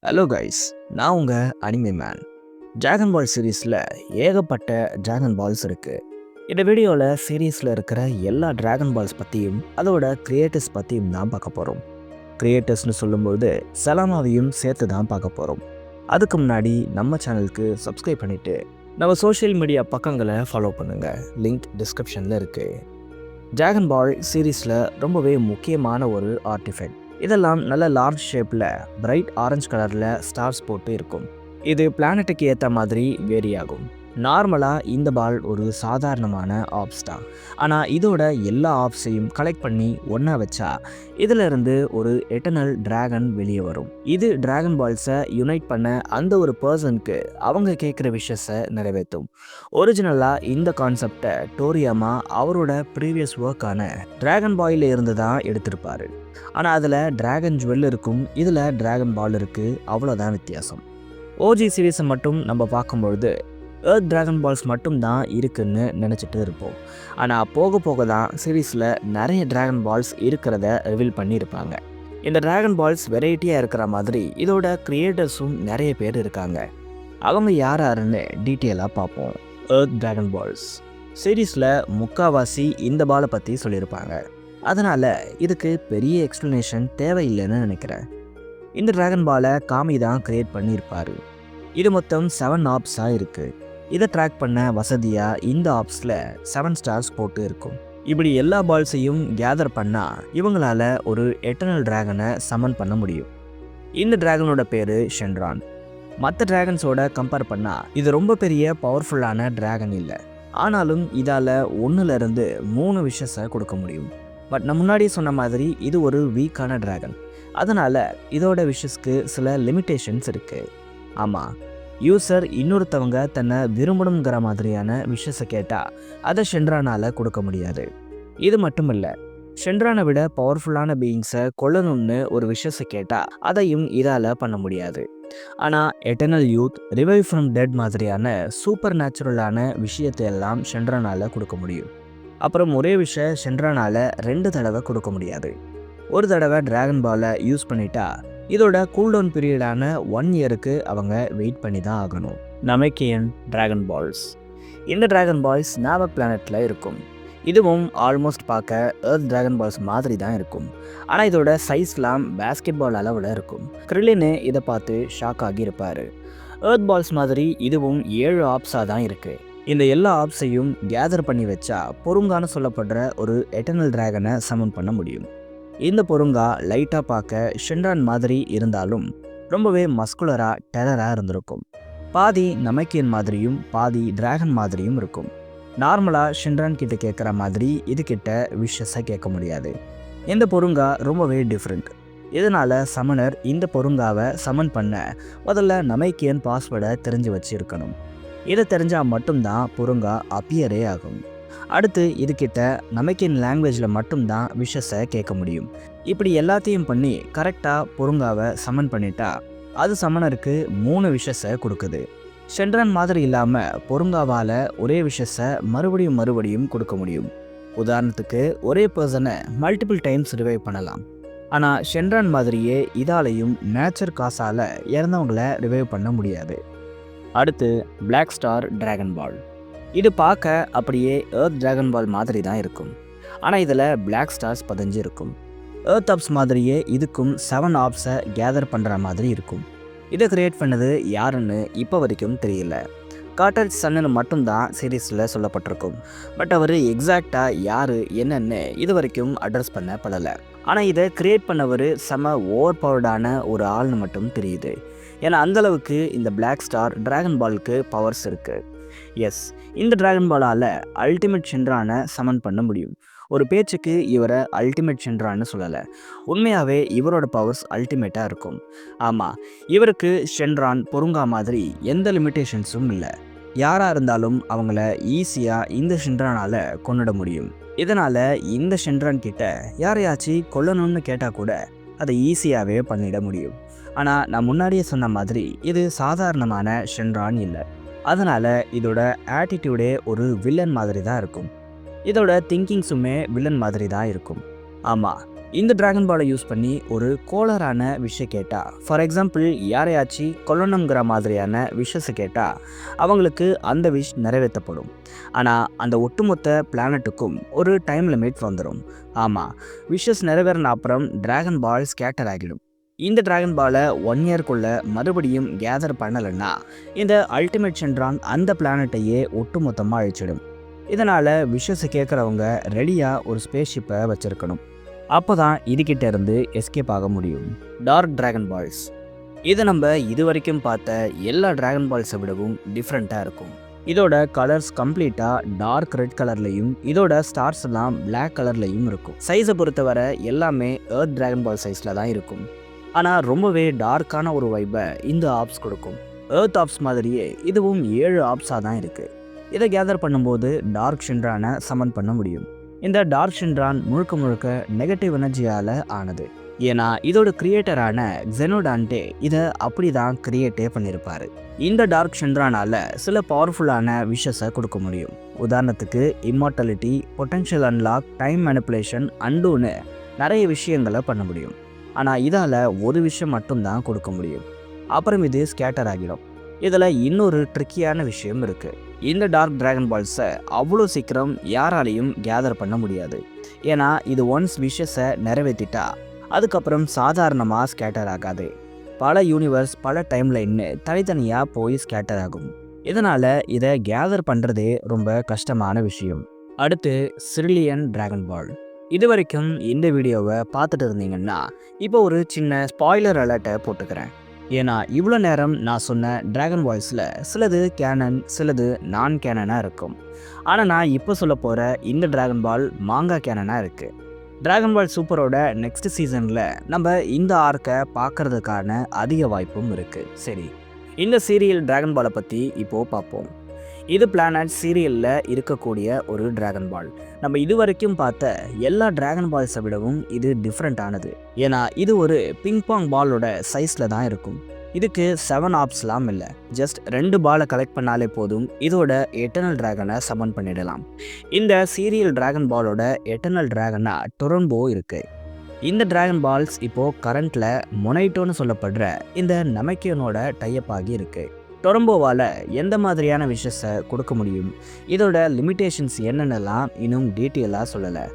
Hello guys, நான் உங்கள் anime man. Dragon பால் சீரீஸில் ஏகப்பட்ட டிராகன் பால்ஸ் இருக்குது. இந்த வீடியோவில் சீரீஸில் இருக்கிற எல்லா டிராகன் பால்ஸ் பற்றியும் அதோட கிரியேட்டர்ஸ் பற்றியும் தான் பார்க்க போகிறோம். கிரியேட்டர்ஸ்னு சொல்லும்போது செலாமாவையும் சேர்த்து தான் பார்க்க போகிறோம். அதுக்கு முன்னாடி நம்ம சேனலுக்கு சப்ஸ்கிரைப் பண்ணிவிட்டு நம்ம சோஷியல் மீடியா பக்கங்களை ஃபாலோ பண்ணுங்கள். லிங்க் டிஸ்கிரிப்ஷனில் இருக்குது. டிராகன் பால் சீரீஸில் ரொம்பவே முக்கியமான ஒரு ஆர்டிஃபெக்ட். இதெல்லாம் நல்ல லார்ஜ் ஷேப்பில் பிரைட் ஆரஞ்சு கலரில் ஸ்டார்ஸ் போட்டு இருக்கும். இது பிளானட்டுக்கு ஏற்ற மாதிரி வேரி ஆகும். நார்மலாக இந்த பால் ஒரு சாதாரணமான ஆப்ஸ் தான். ஆனால் இதோட எல்லா ஆப்ஸையும் கலெக்ட் பண்ணி ஒன்றா வச்சா இதிலிருந்து ஒரு எட்டர்னல் டிராகன் வெளியே வரும். இது டிராகன் பால்ஸை யுனைட் பண்ண அந்த ஒரு பர்சனுக்கு அவங்க கேட்குற விஷயத்தை நிறைவேற்றும். ஒரிஜினலாக இந்த கான்செப்டை டோரியாமா அவரோட ப்ரீவியஸ் ஒர்க்கான டிராகன் பாயில் இருந்து தான் எடுத்திருப்பாரு. ஆனால் அதில் டிராகன் ஜுவல் இருக்கும், இதில் டிராகன் பால் இருக்குது, அவ்வளோதான் வித்தியாசம். ஓஜி சீரீஸை மட்டும் நம்ம பார்க்கும்பொழுது எர்த் டிராகன் பால்ஸ் மட்டும் தான் இருக்குன்னு நினச்சிட்டு இருப்போம். ஆனால் போக போக தான் சீரீஸில் நிறைய டிராகன் பால்ஸ் இருக்கிறத ரிவீல் பண்ணியிருப்பாங்க. இந்த டிராகன் பால்ஸ் வெரைட்டியாக இருக்கிற மாதிரி இதோட கிரியேட்டர்ஸும் நிறைய பேர் இருக்காங்க. அவங்க யாருன்னு டீட்டெயிலாக பார்ப்போம். எர்த் டிராகன் பால்ஸ் சீரீஸில் முக்காவாசி இந்த பாலை பற்றி சொல்லியிருப்பாங்க. அதனால் இதுக்கு பெரிய எக்ஸ்ப்ளனேஷன் தேவையில்லைன்னு நினைக்கிறேன். இந்த டிராகன் பாலை காமி தான் கிரியேட் பண்ணியிருப்பார். இது மொத்தம் 7 ஆப்ஸாக இருக்குது. இதை ட்ராக் பண்ண வசதியாக இந்த ஆப்ஸில் 7 ஸ்டார்ஸ் போட்டு இருக்கும். இப்படி எல்லா பால்ஸையும் கேதர் பண்ணால் இவங்களால ஒரு எட்டர்னல் டிராகனை சமன் பண்ண முடியும். இந்த டிராகனோட பேர் ஷென்ரான். மற்ற டிராகன்ஸோட கம்பேர் பண்ணால் இது ரொம்ப பெரிய பவர்ஃபுல்லான டிராகன் இல்லை. ஆனாலும் இதால் 1லேருந்து 3 விஷஸை கொடுக்க முடியும். பட் நான் முன்னாடி சொன்ன மாதிரி இது ஒரு வீக்கான டிராகன். அதனால் இதோட விஷஸ்க்கு சில லிமிட்டேஷன்ஸ் இருக்குது. ஆமாம், யூசர் இன்னொருத்தவங்க தன்னை விரும்பணுங்கிற மாதிரியான விஷஸை கேட்டால் அதை ஷென்ரானால் கொடுக்க முடியாது. இது மட்டும் இல்லை, ஷென்ரானை விட பவர்ஃபுல்லான பீயிங்ஸை கொல்லணும்னு ஒரு விஷஸை கேட்டால் அதையும் இதால் பண்ண முடியாது. ஆனால் eternal youth, revive from dead மாதிரியான சூப்பர் நேச்சுரலான விஷயத்தை எல்லாம் ஷென்ரானால் கொடுக்க முடியும். அப்புறம் ஒரே விஷயம் ஷென்ரானால் 2 தடவை கொடுக்க முடியாது. ஒரு தடவை டிராகன் பாலை யூஸ் பண்ணிட்டா இதோட கூல்டவுன் பீரியடான 1 இயருக்கு அவங்க வெயிட் பண்ணி தான் ஆகணும். நமேக்கியன் டிராகன் பால்ஸ். இந்த டிராகன் பால்ஸ் நாவக் பிளானட்டில் இருக்கும். இதுவும் ஆல்மோஸ்ட் பார்க்க எர்த் டிராகன் பால்ஸ் மாதிரி தான் இருக்கும். ஆனால் இதோட சைஸ்லாம் பேஸ்கெட் பால் அளவில் இருக்கும். கிரில்லின்னு இதை பார்த்து ஷாக் ஆகி இருப்பார். எர்த் பால்ஸ் மாதிரி இதுவும் 7 ஆப்ஸாக தான் இருக்குது. இந்த எல்லா ஆப்ஸையும் கேதர் பண்ணி வச்சா பொருங்கான்னு சொல்லப்படுற ஒரு எட்டர்னல் டிராகனை சமன் பண்ண முடியும். இந்த பொருங்கா லைட்டாக பார்க்க ஷென்ரான் மாதிரி இருந்தாலும் ரொம்பவே மஸ்குலராக டெரராக இருந்திருக்கும். பாதி நமேக்கியன் மாதிரியும் பாதி டிராகன் மாதிரியும் இருக்கும். நார்மலாக ஷென்ரான் கிட்ட கேட்குற மாதிரி இதுகிட்ட விஷஸை கேட்க முடியாது. இந்த பொருங்கா ரொம்பவே டிஃப்ரெண்ட். இதனால் சமனர் இந்த பொருங்காவை சமன் பண்ண முதல்ல நமேக்கியன் பாஸ்வேர்டை தெரிஞ்சு வச்சுருக்கணும். இதை தெரிஞ்சால் மட்டும்தான் பொருங்கா அப்பியரே ஆகும். அடுத்து இதுகிட்ட நமேக்கியன் லாங்குவேஜில் மட்டும்தான் விஷஸை கேட்க முடியும். இப்படி எல்லாத்தையும் பண்ணி கரெக்டாக பொருங்காவை சமன் பண்ணிட்டா அது சமனருக்கு 3 விஷஸை கொடுக்குது. ஷென்ரான் மாதிரி இல்லாமல் பொருங்காவால் ஒரே விஷஸை மறுபடியும் கொடுக்க முடியும். உதாரணத்துக்கு ஒரே பர்சனை மல்டிபிள் டைம்ஸ் ரிவைவ் பண்ணலாம். ஆனால் ஷென்ரான் மாதிரியே இதாலையும் நேச்சர் காசால் இறந்தவங்களை ரிவைவ் பண்ண முடியாது. அடுத்து பிளாக் ஸ்டார் டிராகன் பால். இது பார்க்க அப்படியே எர்த் டிராகன் பால் மாதிரி தான் இருக்கும். ஆனால் இதில் பிளாக் ஸ்டார்ஸ் பதிஞ்சு இருக்கும். எர்த் ஆப்ஸ் மாதிரியே இதுக்கும் 7 ஆப்ஸை கேதர் பண்ணுற மாதிரி இருக்கும். இதை கிரியேட் பண்ணது யாருன்னு இப்போ வரைக்கும் தெரியல. கார்ட்டர் சன்னு மட்டும்தான் சீரீஸில் சொல்லப்பட்டிருக்கும். பட் அவர் எக்ஸாக்டாக யார் என்னன்னு இது வரைக்கும் அட்ரஸ் பண்ணப்படலை. ஆனால் இதை கிரியேட் பண்ணவர் செம ஓவர் பவர்டான ஒரு ஆள்னு மட்டும் தெரியுது. ஏன்னா அந்தளவுக்கு இந்த பிளாக் ஸ்டார் டிராகன் பாலுக்கு பவர்ஸ் இருக்குது. எஸ், இந்த டிராகன் பாலால் அல்டிமேட் ஷென்ரானை சமன் பண்ண முடியும். ஒரு பேச்சுக்கு இவரை அல்டிமேட் ஷென்ரான்னு சொல்லலை, உண்மையாகவே இவரோட பவர்ஸ் அல்டிமேட்டாக இருக்கும். ஆமாம், இவருக்கு ஷென்ரான் பொருங்கா மாதிரி எந்த லிமிட்டேஷன்ஸும் இல்லை. யாராக இருந்தாலும் அவங்கள ஈஸியாக இந்த ஷென்ரானால் கொண்டுட முடியும். இதனால் இந்த ஷென்ரான் கிட்ட யாரையாச்சும் கொல்லணும்னு கேட்டால் கூட அதை ஈஸியாகவே பண்ணிட முடியும். ஆனால் நான் முன்னாடியே சொன்ன மாதிரி இது சாதாரணமான ஷென்ரான் இல்லை. அதனால் இதோட ஆட்டிடியூடே ஒரு வில்லன் மாதிரி தான் இருக்கும். இதோட திங்கிங்ஸுமே வில்லன் மாதிரி தான் இருக்கும். ஆமாம், இந்த டிராகன் பாலை யூஸ் பண்ணி ஒரு கோலரான விஷயம் கேட்டால், ஃபார் எக்ஸாம்பிள் யாரையாச்சும் கொல்லணுங்கிற மாதிரியான விஷஸை கேட்டால் அவங்களுக்கு அந்த விஷ் நிறைவேற்றப்படும். ஆனால் அந்த ஒட்டுமொத்த பிளானட்டுக்கும் ஒரு டைம் லிமிட் வந்துடும். ஆமாம், விஷஸ் நிறைவேறின அப்புறம் டிராகன் பால் ஸ்கேட்டர் ஆகிடும். இந்த டிராகன் பாலை 1 இயர்க்குள்ள மறுபடியும் கேதர் பண்ணலைன்னா இந்த அல்டிமேட் சென்ட்ரான் அந்த பிளானட்டையே ஒட்டுமொத்தமாக அழிச்சிடும். இதனால் விஷஸை கேட்குறவங்க ரெடியாக ஒரு ஸ்பேஸ்ஷிப்பை வச்சுருக்கணும். அப்போ தான் இதுகிட்ட இருந்து எஸ்கேப் ஆக முடியும். டார்க் டிராகன் பால்ஸ் இது நம்ம இது வரைக்கும் பார்த்த எல்லா டிராகன் பால்ஸை விடவும் டிஃப்ரெண்ட்டாக இருக்கும். இதோட கலர்ஸ் கம்ப்ளீட்டாக டார்க் ரெட் கலர்லையும் இதோட ஸ்டார்ஸ் எல்லாம் பிளாக் கலர்லையும் இருக்கும். சைஸை பொறுத்தவரை எல்லாமே எர்த் டிராகன் பால் சைஸில் தான் இருக்கும். ஆனால் ரொம்பவே டார்க்கான ஒரு வைப்பை இந்த ஆப்ஸ் கொடுக்கும். எர்த் ஆப்ஸ் மாதிரியே இதுவும் 7 ஆப்ஸாக தான் இருக்குது. இதை கேதர் பண்ணும்போது டார்க் ஷின்ரானை சமன் பண்ண முடியும். இந்த டார்க் ஷின்ரான் முழுக்க முழுக்க நெகட்டிவ் எனர்ஜியால் ஆனது. ஏன்னா இதோட கிரியேட்டரான ஜெனோடான்டே இதை அப்படி தான் கிரியேட்டே பண்ணியிருப்பார். இந்த டார்க் ஷின்ரானால் சில பவர்ஃபுல்லான விஷஸை கொடுக்க முடியும். உதாரணத்துக்கு immortality, potential unlock, time manipulation, அண்டூன்னு நிறைய விஷயங்களை பண்ண முடியும். ஆனால் இதால் ஒரு விஷயம் மட்டும்தான் கொடுக்க முடியும். அப்புறம் இது ஸ்கேட்டர் ஆகிடும். இதில் இன்னொரு ட்ரிக்கியான விஷயம் இருக்குது. இந்த டார்க் டிராகன் பால்ஸை அவ்வளோ சீக்கிரம் யாராலையும் கேதர் பண்ண முடியாது. ஏன்னா இது ஒன்ஸ் விஷஸை நிறைவேற்றிட்டா அதுக்கப்புறம் சாதாரணமாக ஸ்கேட்டர் ஆகாது. பல யூனிவர்ஸ், பல டைம்லைன்னு தனித்தனியாக போய் ஸ்கேட்டர் ஆகும். இதனால் இதை கேதர் பண்ணுறதே ரொம்ப கஷ்டமான விஷயம். அடுத்து சிரிலியன் டிராகன் பால். இது வரைக்கும் இந்த வீடியோவை பார்த்துட்டு இருந்தீங்கன்னா இப்போ ஒரு சின்ன ஸ்பாய்லர் அலர்ட்டை போட்டுக்கிறேன். ஏன்னா இவ்வளோ நேரம் நான் சொன்ன டிராகன் பால்ஸில் சிலது கேனன், சிலது நான் கேனனாக இருக்கும். ஆனால் நான் இப்போ சொல்ல போகிற இந்த டிராகன் பால் மாங்கா கேனனாக இருக்குது. டிராகன் பால் சூப்பரோட நெக்ஸ்ட் சீசனில் நம்ம இந்த ஆர்க்கை பார்க்கறதுக்கான அதிக வாய்ப்பும் இருக்குது. சரி, இந்த சீரியல் டிராகன் பாலை பற்றி இப்போது பார்ப்போம். இது பிளானட் சீரியலில் இருக்கக்கூடிய ஒரு டிராகன் பால். நம்ம இது வரைக்கும் பார்த்த எல்லா டிராகன் பால்ஸை விடவும் இது டிஃப்ரெண்ட்டானது. ஏன்னா இது ஒரு பிங்பாங் பாலோட சைஸில் தான் இருக்கும். இதுக்கு 7 ஆப்ஸ்லாம் இல்லை. ஜஸ்ட் 2 பாலை கலெக்ட் பண்ணாலே போதும் இதோட எட்டர்னல் டிராகனை சமன் பண்ணிடலாம். இந்த சீரியல் டிராகன் பாலோட எட்டர்னல் டிராகனாக டொரன்போ இருக்குது. இந்த டிராகன் பால்ஸ் இப்போது கரண்ட்டில் மொனைட்டோன்னு சொல்லப்படுற இந்த நமக்கியனோட டைப் ஆகி இருக்குது. டொரம்போவால் எந்த மாதிரியான விஷஸை கொடுக்க முடியும், இதோட லிமிட்டேஷன்ஸ் என்னென்னலாம் இன்னும் டீட்டெயிலாக சொல்லலை.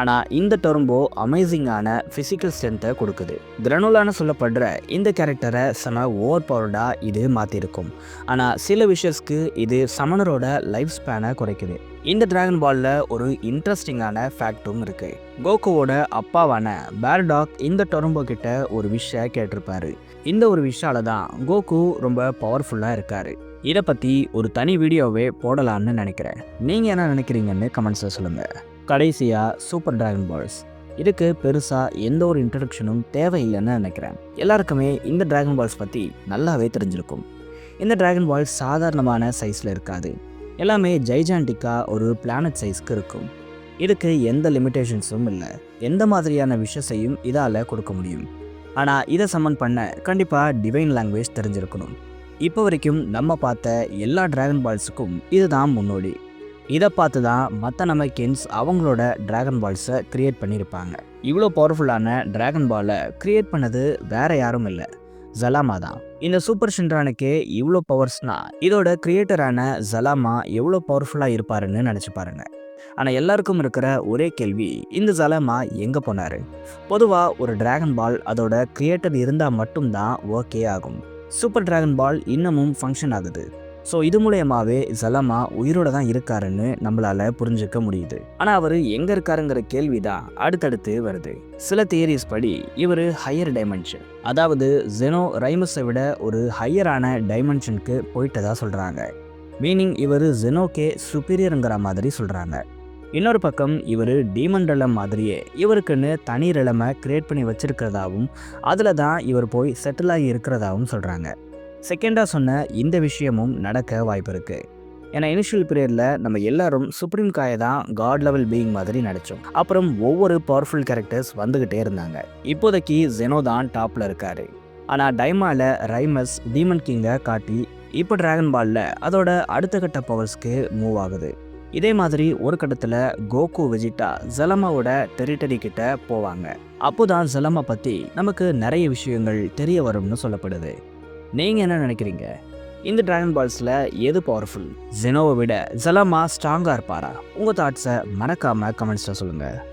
ஆனால் இந்த டொரம்போ அமேசிங்கான ஃபிசிக்கல் ஸ்ட்ரென்த்தை கொடுக்குது. கிரனோலான்னு சொல்லப்படுற இந்த கேரக்டரை செம ஓவர் பவர்டாக இது மாற்றிருக்கும். ஆனால் சில விஷயஸ்க்கு இது சமனரோட லைஃப் ஸ்பேனை குறைக்குது. இந்த டிராகன் பாலில் ஒரு இன்ட்ரெஸ்டிங்கான ஃபேக்டும் இருக்குது. கோகுவோட அப்பாவான பேர்டாக் இந்த டொரம்போ கிட்ட ஒரு விஷயம் கேட்டிருப்பாரு. இந்த ஒரு விஷயால தான் கோகு ரொம்ப பவர்ஃபுல்லாக இருக்கார். இதை பற்றி ஒரு தனி வீடியோவே போடலான்னு நினைக்கிறேன். நீங்கள் என்ன நினைக்கிறீங்கன்னு கமெண்ட்ஸில் சொல்லுங்கள். கடைசியாக சூப்பர் டிராகன் பால்ஸ். இதுக்கு பெருசாக எந்த ஒரு இன்ட்ரடக்ஷனும் தேவையில்லைன்னு நினைக்கிறேன். எல்லாருக்குமே இந்த டிராகன் பால்ஸ் பற்றி நல்லாவே தெரிஞ்சிருக்கும். இந்த டிராகன் பால்ஸ் சாதாரணமான சைஸில் இருக்காது. எல்லாமே ஜைஜாண்டிக்காக ஒரு பிளானட் சைஸ்க்கு இருக்கும். இதுக்கு எந்த லிமிட்டேஷன்ஸும் இல்லை. எந்த மாதிரியான விஷயத்தையும் இதால் கொடுக்க முடியும். ஆனால் இதை சம்மன் பண்ண கண்டிப்பாக டிவைன் லாங்குவேஜ் தெரிஞ்சிருக்கணும். இப்போ வரைக்கும் நம்ம பார்த்த எல்லா டிராகன் பால்ஸுக்கும் இதுதான் முன்னோடி. இதை பார்த்து தான் மற்ற நமக்கின்ஸ் அவங்களோட டிராகன் பால்ஸை க்ரியேட் பண்ணியிருப்பாங்க. இவ்வளோ பவர்ஃபுல்லான டிராகன் பாலை க்ரியேட் பண்ணது வேற யாரும் இல்லை, ஜலாமா தான். இந்த சூப்பர் ஷின்ரானுக்கே இவ்வளோ பவர்ஸ்னா இதோட கிரியேட்டரான ஜலாமா எவ்வளோ பவர்ஃபுல்லாக இருப்பாருன்னு நினச்சி பாருங்க. ஆனால் எல்லாருக்கும் இருக்கிற ஒரே கேள்வி, இந்த ஜலாமா எங்கே போனார்? பொதுவாக ஒரு டிராகன் பால் அதோட கிரியேட்டர் இருந்தால் மட்டும்தான் ஓகே ஆகும். சூப்பர் டிராகன் பால் இன்னமும் ஃபங்க்ஷன் ஆகுது. ஸோ இது மூலயமாவே ஜலாமா உயிரோட தான் இருக்காருன்னு நம்மளால் புரிஞ்சுக்க முடியுது. ஆனால் அவர் எங்கே இருக்காருங்கிற கேள்வி தான் அடுத்தடுத்து வருது. சில தியரிஸ் படி இவர் ஹையர் டைமென்ஷன், அதாவது ஜெனோ ரைமஸை விட ஒரு ஹையரான டைமென்ஷனுக்கு போயிட்டதா சொல்கிறாங்க. மீனிங் இவர் ஜெனோக்கே சுப்பீரியருங்கிற மாதிரி சொல்கிறாங்க. இன்னொரு பக்கம் இவர் டீமன் ரெலம் மாதிரியே இவருக்குன்னு தனி ரெலமை கிரியேட் பண்ணி வச்சிருக்கிறதாவும் அதில் தான் இவர் போய் செட்டில் ஆகி இருக்கிறதாவும் சொல்கிறாங்க. செகண்டாக சொன்ன இந்த விஷயமும் நடக்க வாய்ப்பு இருக்குது. ஏன்னா இனிஷியல் பீரியடில் நம்ம எல்லாரும் சுப்ரீம் காயை தான் காட் லெவல் பீயிங் மாதிரி நினச்சோம். அப்புறம் ஒவ்வொரு பவர்ஃபுல் கேரக்டர்ஸ் வந்துக்கிட்டே இருந்தாங்க. இப்போதைக்கு ஜெனோ தான் டாப்பில் இருக்கார். ஆனால் டைமாவில் ரைமஸ் டீமன் கிங்கை காட்டி இப்போ டிராகன் பாலில் அதோட அடுத்த கட்ட பவர்ஸ்க்கு மூவ் ஆகுது. இதே மாதிரி ஒரு கட்டத்தில் கோகு வெஜிட்டா ஜலமாவோட டெரிட்டரி கிட்ட போவாங்க. அப்போதான் ஜலமா பற்றி நமக்கு நிறைய விஷயங்கள் தெரிய வரும்னு சொல்லப்படுது. நீங்கள் என்ன நினைக்கிறீங்க? இந்த டிராகன் பால்ஸில் எது பவர்ஃபுல்? ஜெனோவை விட ஜலமா ஸ்ட்ராங்காக இருப்பாரா? உங்கள் தாட்ஸை மறக்காமல் கமெண்ட்ஸில் சொல்லுங்கள்.